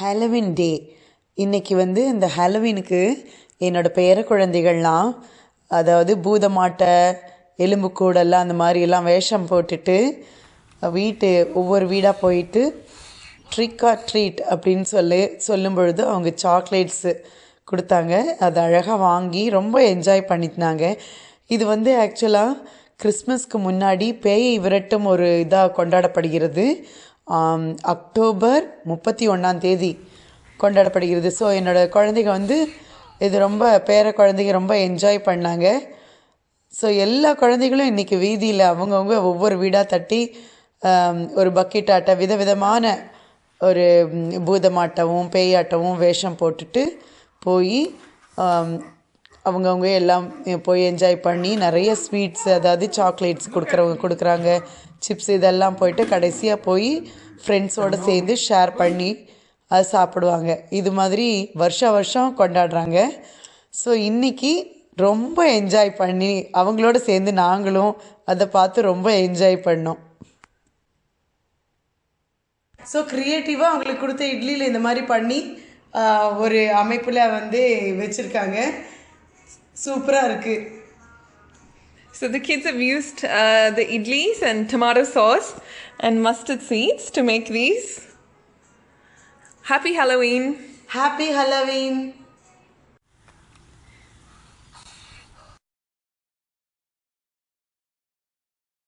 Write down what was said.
Halloween day. இன்றைக்கி வந்து இந்த ஹாலோவினுக்கு என்னோடய பேர குழந்தைகள்லாம், அதாவது பூதமாட்டை, எலும்புக்கூடெல்லாம் அந்த மாதிரியெல்லாம் வேஷம் போட்டுட்டு ஒவ்வொரு வீடாக போயிட்டு ட்ரிக் ஆர் ட்ரீட் அப்படின்னு சொல்லும் பொழுது அவங்க சாக்லேட்ஸு கொடுத்தாங்க. அது அழகாக வாங்கி ரொம்ப என்ஜாய் பண்ணினாங்க. இது வந்து ஆக்சுவலாக கிறிஸ்மஸ்க்கு முன்னாடி பேயை விரட்டும் ஒரு இதாக கொண்டாடப்படுகிறது. அக்டோபர் 31 கொண்டாடப்படுகிறது. ஸோ என்னோடய குழந்தைங்க வந்து இது ரொம்ப பேர குழந்தைங்க ரொம்ப என்ஜாய் பண்ணாங்க. ஸோ எல்லா குழந்தைகளும் இன்றைக்கி வீதியில் அவங்கவுங்க ஒவ்வொரு வீடாக தட்டி ஒரு பக்கெட் ஆட்டை விதவிதமான ஒரு பூதமாட்டவும் பேயாட்டவும் வேஷம் போட்டுட்டு போய் அவங்கவுங்க எல்லாம் போய் என்ஜாய் பண்ணி நிறைய ஸ்வீட்ஸ், அதாவது சாக்லேட்ஸ் கொடுக்குறவங்க கொடுக்குறாங்க, சிப்ஸ் இதெல்லாம் போயிட்டு கடைசியாக போய் ஃப்ரெண்ட்ஸோடு சேர்ந்து ஷேர் பண்ணி அது சாப்பிடுவாங்க. இது மாதிரி வருஷம் கொண்டாடுறாங்க. ஸோ இன்றைக்கி ரொம்ப என்ஜாய் பண்ணி அவங்களோட சேர்ந்து நாங்களும் அதை பார்த்து ரொம்ப என்ஜாய் பண்ணோம். ஸோ க்ரியேட்டிவாக அவங்களுக்கு கொடுத்த இட்லியில் இந்த மாதிரி பண்ணி ஒரு அமைப்பில் வந்து வச்சுருக்காங்க. சூப்பராக இருக்குது. So the kids have used the idlis and tomato sauce and mustard seeds to make these. Happy Halloween! Happy Halloween!